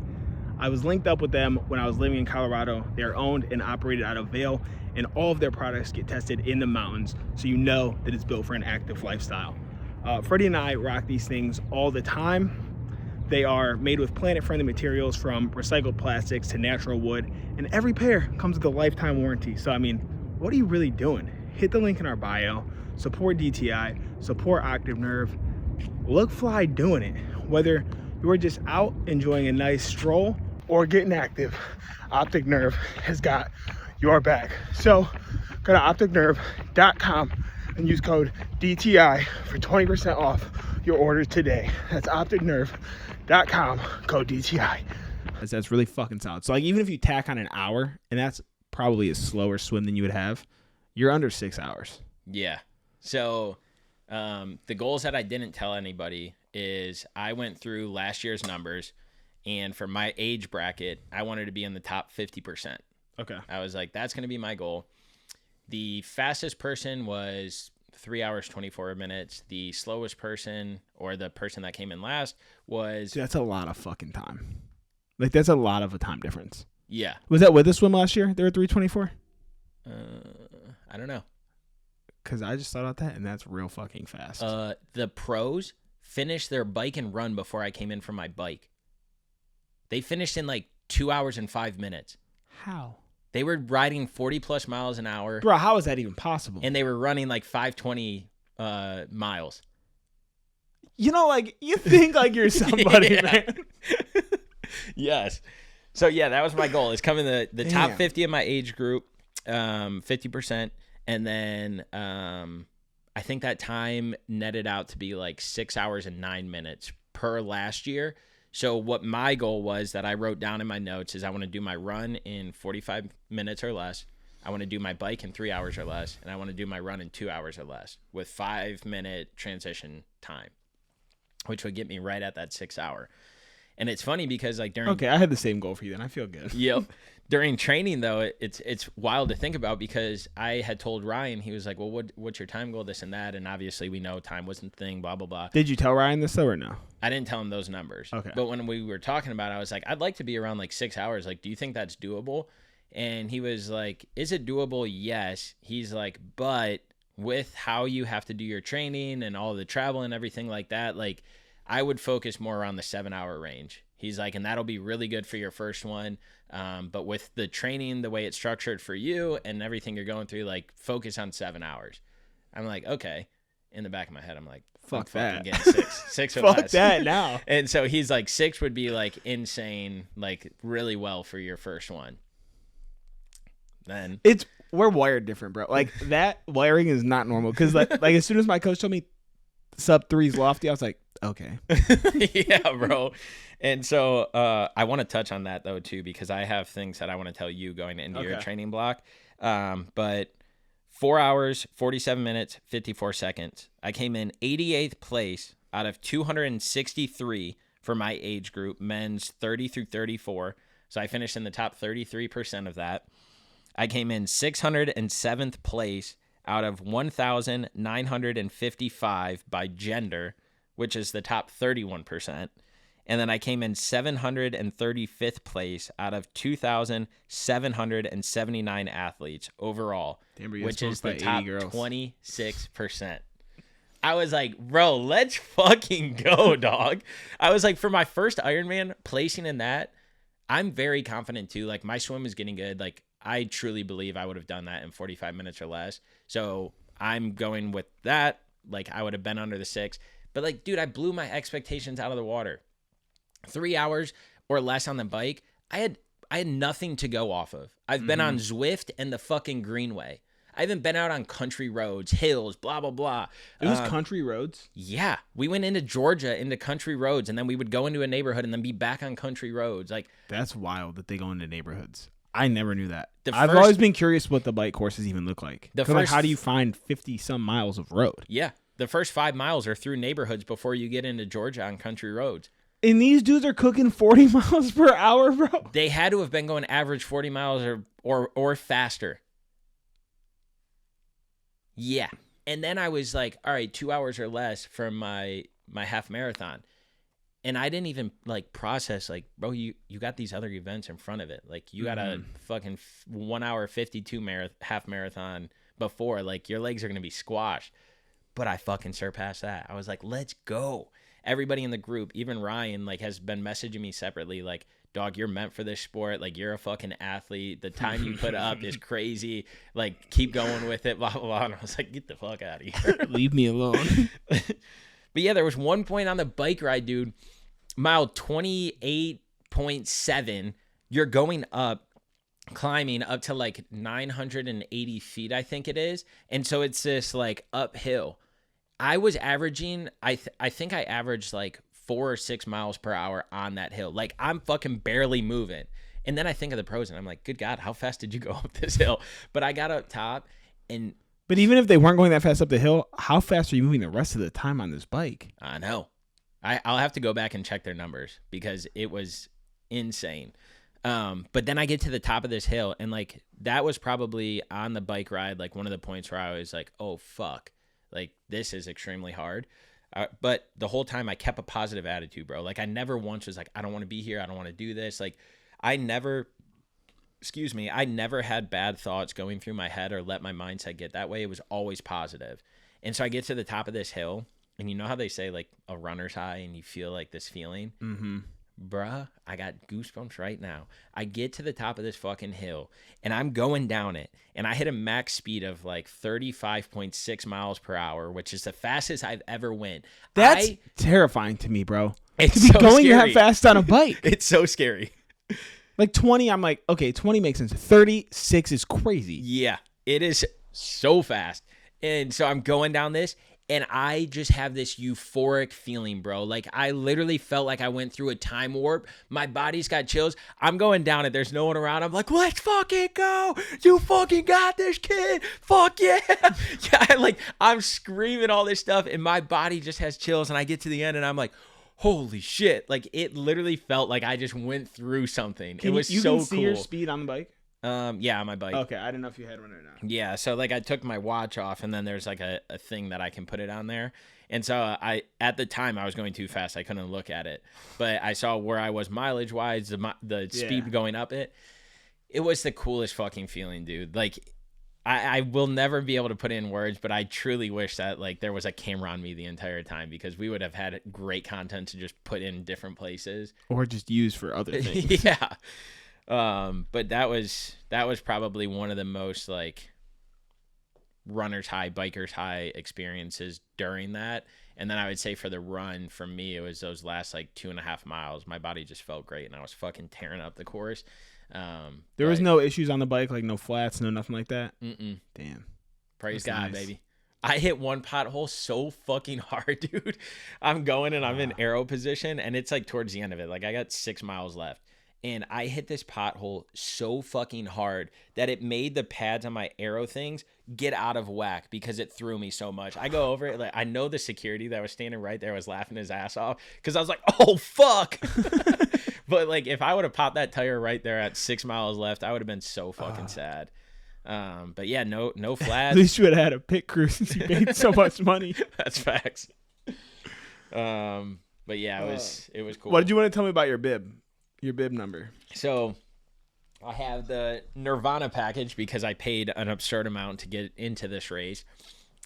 I was linked up with them when I was living in Colorado. They are owned and operated out of Vail, and all of their products get tested in the mountains, so you know that it's built for an active lifestyle. Freddie and I rock these things all the time. They are made with planet-friendly materials, from recycled plastics to natural wood, and every pair comes with a lifetime warranty. So, I mean, what are you really doing? Hit the link in our bio, support DTI, support Optic Nerve, look fly doing it. Whether you're just out enjoying a nice stroll or getting active, Optic Nerve has got your back. So go to opticnerve.com and use code DTI for 20% off your orders today. That's opticnerve.com, code DTI. That's really fucking solid. So like, even if you tack on an hour, and that's probably a slower swim than you would have, you're under 6 hours. Yeah. So the goals that I didn't tell anybody is I went through last year's numbers, and for my age bracket, I wanted to be in the top 50%. Okay. I was like, that's going to be my goal. The fastest person was 3 hours, 24 minutes. The slowest person, or the person that came in last, was... Dude, that's a lot of fucking time. Like, that's a lot of a time difference. Yeah. Was that with the swim last year? They were 3:24? I don't know. Because I just thought about that, and that's real fucking fast. The pros finished their bike and run before I came in from my bike. They finished in like 2 hours and 5 minutes. How? They were riding 40 plus miles an hour. Bro, how is that even possible? And they were running like 520 miles. You know, like, you think like you're somebody, man. Yes. So, yeah, that was my goal. Is coming the top 50 of my age group, 50%. And then I think that time netted out to be like 6 hours and 9 minutes per last year. So what my goal was that I wrote down in my notes is I want to do my run in 45 minutes or less. I want to do my bike in 3 hours or less. And I want to do my run in 2 hours or less with 5-minute transition time, which would get me right at that 6 hour. And it's funny because like during... Okay, I had the same goal for you then. I feel good. Yep. During training, though, it's wild to think about because I had told Ryan, he was like, well, what's your time goal, this and that? And obviously we know time wasn't the thing, blah, blah, blah. Did you tell Ryan this, though, or no? I didn't tell him those numbers. Okay. But when we were talking about it, I was like, I'd like to be around like 6 hours. Like, do you think that's doable? And he was like, is it doable? Yes. He's like, but with how you have to do your training and all the travel and everything like that, like I would focus more around the 7-hour range. He's like, and that'll be really good for your first one. But with the training, the way it's structured for you and everything you're going through, like focus on 7 hours. I'm like, okay. In the back of my head, I'm like, fuck that. Getting six or fuck less. that now. And so he's like, 6 would be like insane, like really well for your first one. Then we're wired different, bro. Like that wiring is not normal. Cause like as soon as my coach told me sub 3 is lofty, I was like, okay. Yeah, bro. And so I want to touch on that though too, because I have things that I want to tell you going into your training block. But 4 hours, 47 minutes, 54 seconds. I came in 88th place out of 263 for my age group, men's 30 through 34. So I finished in the top 33% of that. I came in 607th place out of 1,955 by gender, which is the top 31%. And then I came in 735th place out of 2,779 athletes overall, which is the top 26%. I was like, bro, let's fucking go, dog. I was like, for my first Ironman, placing in that, I'm very confident too. Like my swim is getting good. Like I truly believe I would have done that in 45 minutes or less. So I'm going with that. Like I would have been under the 6. But like, dude, I blew my expectations out of the water. 3 hours or less on the bike, I had nothing to go off of. I've been on Zwift and the fucking Greenway. I haven't been out on country roads, hills, blah, blah, blah. It was country roads? Yeah. We went into Georgia, into country roads, and then we would go into a neighborhood and then be back on country roads. Like that's wild that they go into neighborhoods. I never knew that. I've always been curious what the bike courses even look like. Like, how do you find 50-some miles of road? Yeah. The first 5 miles are through neighborhoods before you get into Georgia on country roads. And these dudes are cooking 40 miles per hour, bro. They had to have been going average 40 miles or faster. Yeah. And then I was like, all right, 2 hours or less from my half marathon. And I didn't even like process like, bro, you got these other events in front of it. Like you got a fucking 1 hour 52 half marathon before. Like your legs are going to be squashed. But I fucking surpassed that. I was like, let's go. Everybody in the group, even Ryan, like has been messaging me separately, like, dog, you're meant for this sport. Like, you're a fucking athlete. The time you put up is crazy. Like, keep going with it, blah, blah, blah. And I was like, get the fuck out of here. Leave me alone. But yeah, there was one point on the bike ride, dude, mile 28.7. You're going up, climbing up to like 980 feet, I think it is. And so it's this like uphill. I was averaging, I think I averaged like 4 or 6 miles per hour on that hill. Like I'm fucking barely moving. And then I think of the pros and I'm like, good God, how fast did you go up this hill? But I got up top and. But even if they weren't going that fast up the hill, how fast are you moving the rest of the time on this bike? I know. I'll have to go back and check their numbers because it was insane. But then I get to the top of this hill and like that was probably on the bike ride, like one of the points where I was like, oh, fuck. Like, this is extremely hard. But the whole time I kept a positive attitude, bro. Like, I never once was like, I don't want to be here. I don't want to do this. Like, I never had bad thoughts going through my head or let my mindset get that way. It was always positive. And so I get to the top of this hill, and you know how they say, like, a runner's high, and you feel like this feeling? Mm-hmm. Bruh, I got goosebumps right now. I get to the top of this fucking hill, and I'm going down it, and I hit a max speed of like 35.6 miles per hour, which is the fastest I've ever went. That's terrifying to me, bro. It's to be so going scary. that fast on a bike. It's so scary. Like 20, I'm like, okay, 20 makes sense. 36 is crazy. Yeah, it is so fast. And so I'm going down this, And I just have this euphoric feeling, bro. Like, I literally felt like I went through a time warp. My body's got chills. I'm going down it. There's no one around. I'm like, let's fucking go. You fucking got this, kid. Fuck yeah. Yeah, I'm screaming all this stuff, and my body just has chills. And I get to the end, and I'm like, holy shit. Like, it literally felt like I just went through something. It was so cool. You can see your speed on the bike? Yeah, on my bike. Okay, I didn't know if you had one or not. Yeah, so I took my watch off, and then there's a thing that I can put it on there. And so at the time I was going too fast. I couldn't look at it, but I saw where I was mileage wise, the speed going up it. It was the coolest fucking feeling, dude. Like, I will never be able to put it in words, but I truly wish that there was a camera on me the entire time, because we would have had great content to just put in different places or just use for other things. Yeah. But that was probably one of the most runner's high, biker's high experiences during that. And then I would say for the run, for me, it was those last 2.5 miles. My body just felt great, and I was fucking tearing up the course. There was no issues on the bike, no flats, no nothing like that. Damn. Praise God, nice. Baby. I hit one pothole so fucking hard, dude. I'm going and I'm in arrow position, and it's towards the end of it. I got 6 miles left. And I hit this pothole so fucking hard that it made the pads on my arrow things get out of whack because it threw me so much. I go over it. I know the security that was standing right there was laughing his ass off because I was like, oh, fuck. But if I would have popped that tire right there at 6 miles left, I would have been so fucking sad. But yeah, no flats. At least you would have had a pit crew since you paid so much money. That's facts. But yeah, it was cool. What did you want to tell me about your bib? Your bib number. So I have the Nirvana package because I paid an absurd amount to get into this race.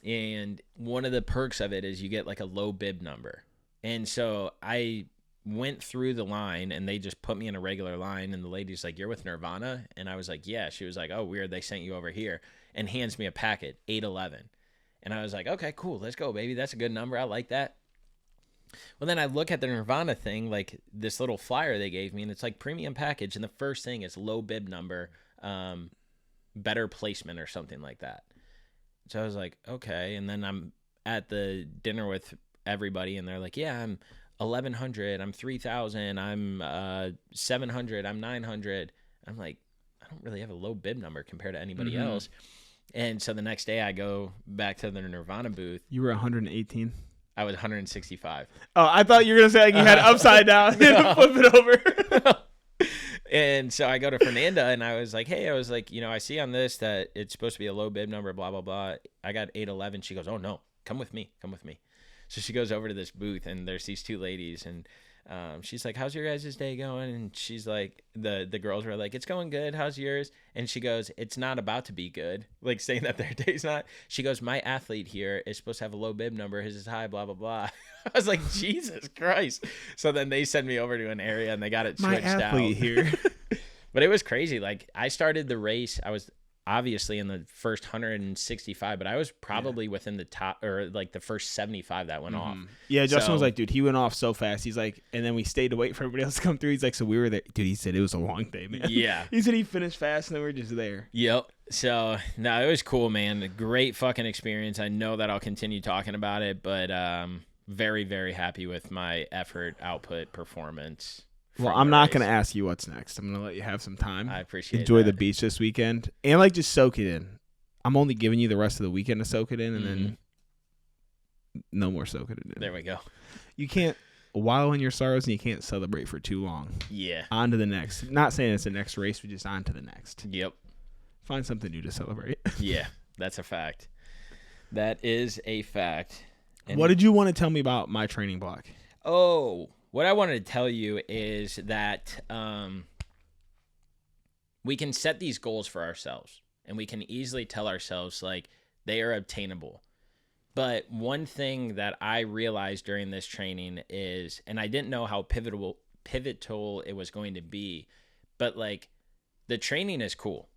And one of the perks of it is you get a low bib number. And so I went through the line, and they just put me in a regular line. And the lady's like, you're with Nirvana? And I was like, yeah. She was like, oh, weird. They sent you over here, and hands me a packet, 811. And I was like, okay, cool. Let's go, baby. That's a good number. I like that. Well, then I look at the Nirvana thing, this little flyer they gave me, and it's premium package. And the first thing is low bib number, better placement or something like that. So I was like, okay. And then I'm at the dinner with everybody, and they're like, yeah, I'm 1,100. I'm 3,000. I'm 700. I'm 900. I'm like, I don't really have a low bib number compared to anybody else. And so the next day I go back to the Nirvana booth. You were 118. I was 165. Oh, I thought you were going to say you had upside down. No. Flip it over. And so I go to Fernanda, and I was like, hey, I see on this that it's supposed to be a low bib number, blah, blah, blah. I got 811. She goes, oh, no, come with me. So she goes over to this booth, and there's these two ladies, and she's like, how's your guys' day going? And she's like, the girls were like, it's going good. How's yours? And she goes, it's not about to be good. Saying that their day's not. She goes, my athlete here is supposed to have a low bib number. His is high, blah, blah, blah. I was like, Jesus Christ. So then they send me over to an area, and they got it switched out. My athlete here. But it was crazy. I started the race. I was obviously in the first 165, but I was probably within the top, or the first 75 that went off. Yeah, Justin was like, dude, he went off so fast. He's like, and then we stayed to wait for everybody else to come through. He's like, so we were there. Dude, he said it was a long day, man. Yeah. He said he finished fast, and then we were just there. Yep. So, no, it was cool, man. A great fucking experience. I know that I'll continue talking about it, but very, very happy with my effort, output, performance. Well, I'm not going to ask you what's next. I'm going to let you have some time. I appreciate it. Enjoy the beach this weekend. And, just soak it in. I'm only giving you the rest of the weekend to soak it in, and then no more soaking it in. There we go. You can't wallow in your sorrows, and you can't celebrate for too long. Yeah. On to the next. Not saying it's the next race, but just on to the next. Yep. Find something new to celebrate. Yeah, that's a fact. That is a fact. And what did you want to tell me about my training block? Oh, what I wanted to tell you is that we can set these goals for ourselves, and we can easily tell ourselves they are obtainable. But one thing that I realized during this training is, and I didn't know how pivotal it was going to be, but the training is cool.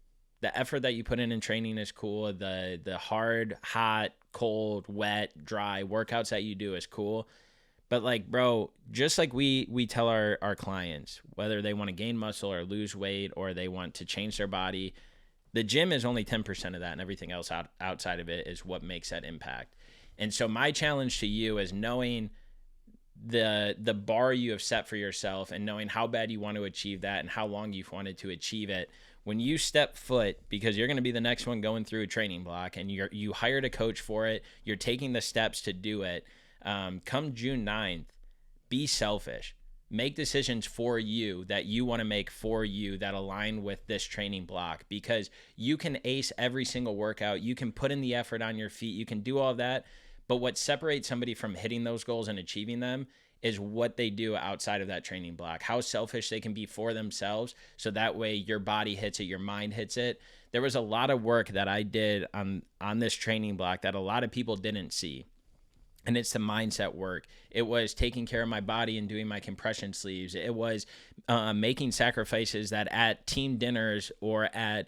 The effort that you put in training is cool. The hard, hot, cold, wet, dry workouts that you do is cool. But bro, just we tell our clients, whether they want to gain muscle or lose weight or they want to change their body, the gym is only 10% of that, and everything else outside of it is what makes that impact. And so my challenge to you is knowing the bar you have set for yourself and knowing how bad you want to achieve that and how long you've wanted to achieve it. When you step foot, because you're going to be the next one going through a training block, and you hired a coach for it, you're taking the steps to do it. Come June 9th, be selfish. Make decisions for you that you want to make for you that align with this training block, because you can ace every single workout. You can put in the effort on your feet. You can do all of that. But what separates somebody from hitting those goals and achieving them is what they do outside of that training block, how selfish they can be for themselves. So that way your body hits it, your mind hits it. There was a lot of work that I did on this training block that a lot of people didn't see. And it's the mindset work. It was taking care of my body and doing my compression sleeves. It was making sacrifices that at team dinners or at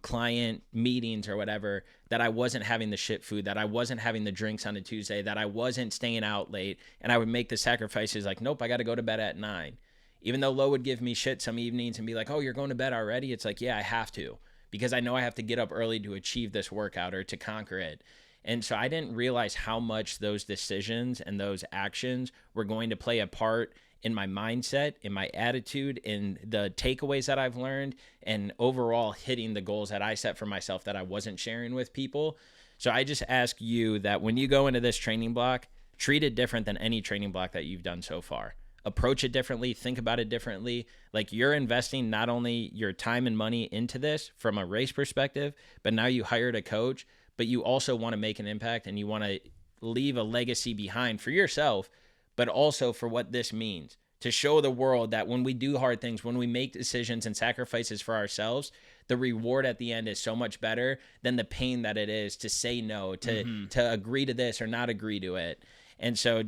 client meetings or whatever, that I wasn't having the shit food, that I wasn't having the drinks on a Tuesday, that I wasn't staying out late. And I would make the sacrifices like, nope, I got to go to bed at 9. Even though Lo would give me shit some evenings and be like, oh, you're going to bed already? It's like, yeah, I have to, because I know I have to get up early to achieve this workout or to conquer it. And so I didn't realize how much those decisions and those actions were going to play a part in my mindset, in my attitude, in the takeaways that I've learned, and overall hitting the goals that I set for myself that I wasn't sharing with people. So I just ask you that when you go into this training block, treat it different than any training block that you've done so far. Approach it differently, think about it differently. Like, you're investing not only your time and money into this from a race perspective, but now you hired a coach, but you also want to make an impact and you want to leave a legacy behind for yourself, but also for what this means, to show the world that when we do hard things, when we make decisions and sacrifices for ourselves, the reward at the end is so much better than the pain that it is to say no, to agree to this or not agree to it. And so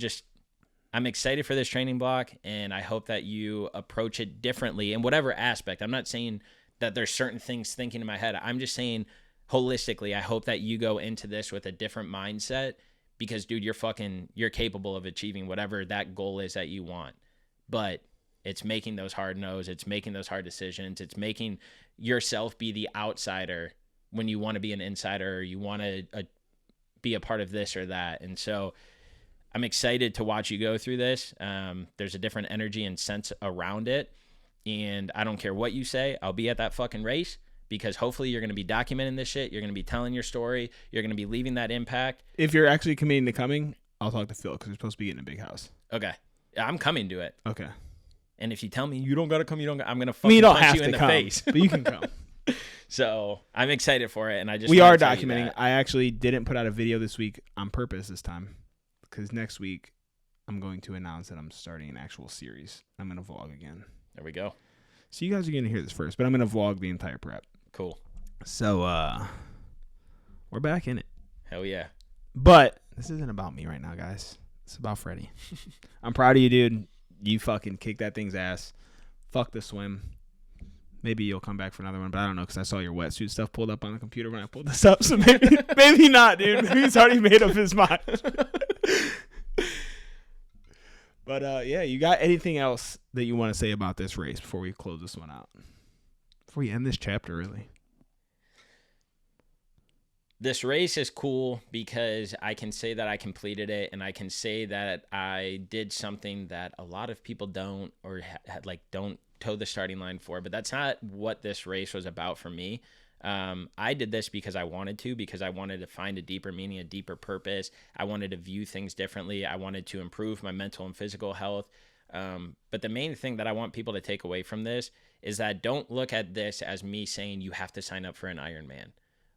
I'm excited for this training block, and I hope that you approach it differently in whatever aspect. I'm not saying that there's certain things thinking in my head. I'm just saying holistically, I hope that you go into this with a different mindset, because, dude, you're capable of achieving whatever that goal is that you want. But it's making those hard no's, it's making those hard decisions, it's making yourself be the outsider when you want to be an insider, or you want to be a part of this or that. And so I'm excited to watch you go through this. There's a different energy and sense around it. And I don't care what you say, I'll be at that fucking race, because hopefully you're going to be documenting this shit. You're going to be telling your story. You're going to be leaving that impact. If you're actually committing to coming, I'll talk to Phil, because we're supposed to be getting a big house. Okay. I'm coming to it. Okay. And if you tell me you don't got to come, I'm going to fucking punch you in the face. But you can come. So I'm excited for it. And we are documenting. I actually didn't put out a video this week on purpose this time, because next week I'm going to announce that I'm starting an actual series. I'm going to vlog again. There we go. So you guys are going to hear this first, but I'm going to vlog the entire prep. Cool. So we're back in it. Hell yeah. But this isn't about me right now, guys. It's about Freddie. I'm proud of you, dude. You fucking kicked that thing's ass. Fuck the swim. Maybe you'll come back for another one, but I don't know, because I saw your wetsuit stuff pulled up on the computer when I pulled this up. So maybe not, dude. Maybe he's already made up his mind. But yeah, you got anything else that you want to say about this race before we close this one out? Before we end this chapter, really. This race is cool because I can say that I completed it, and I can say that I did something that a lot of people don't, or don't toe the starting line for. But that's not what this race was about for me. I did this because I wanted to find a deeper meaning, a deeper purpose. I wanted to view things differently. I wanted to improve my mental and physical health. But the main thing that I want people to take away from this is that don't look at this as me saying you have to sign up for an Ironman.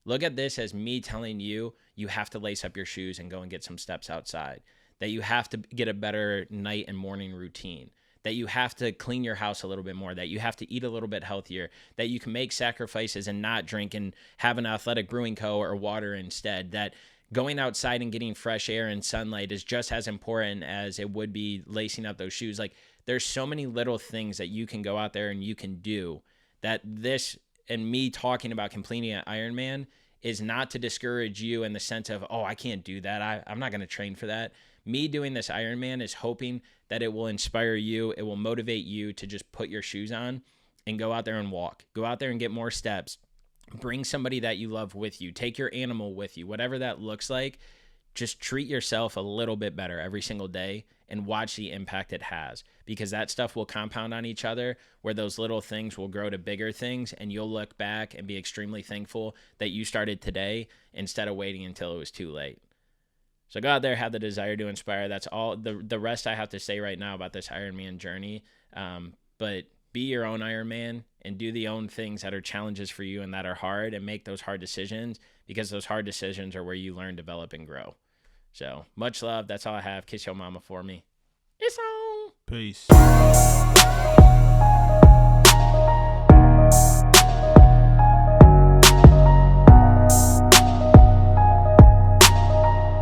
Look at this as me telling you, you have to lace up your shoes and go and get some steps outside, that you have to get a better night and morning routine, that you have to clean your house a little bit more, that you have to eat a little bit healthier, that you can make sacrifices and not drink and have an athletic Brewing Co. or water instead, that going outside and getting fresh air and sunlight is just as important as it would be lacing up those shoes. Like, there's so many little things that you can go out there and you can do, that this and me talking about completing an Ironman is not to discourage you in the sense of, oh, I can't do that. I'm not going to train for that. Me doing this Ironman is hoping that it will inspire you. It will motivate you to just put your shoes on and go out there and walk. Go out there and get more steps. Bring somebody that you love with you. Take your animal with you. Whatever that looks like, just treat yourself a little bit better every single day and watch the impact it has, because that stuff will compound on each other, where those little things will grow to bigger things, and you'll look back and be extremely thankful that you started today instead of waiting until it was too late. So go out there, have the desire to inspire. That's all the rest I have to say right now about this Ironman journey. But be your own Ironman and do the own things that are challenges for you and that are hard, and make those hard decisions, because those hard decisions are where you learn, develop, and grow. So much love. That's all I have. Kiss your mama for me. It's on. Peace.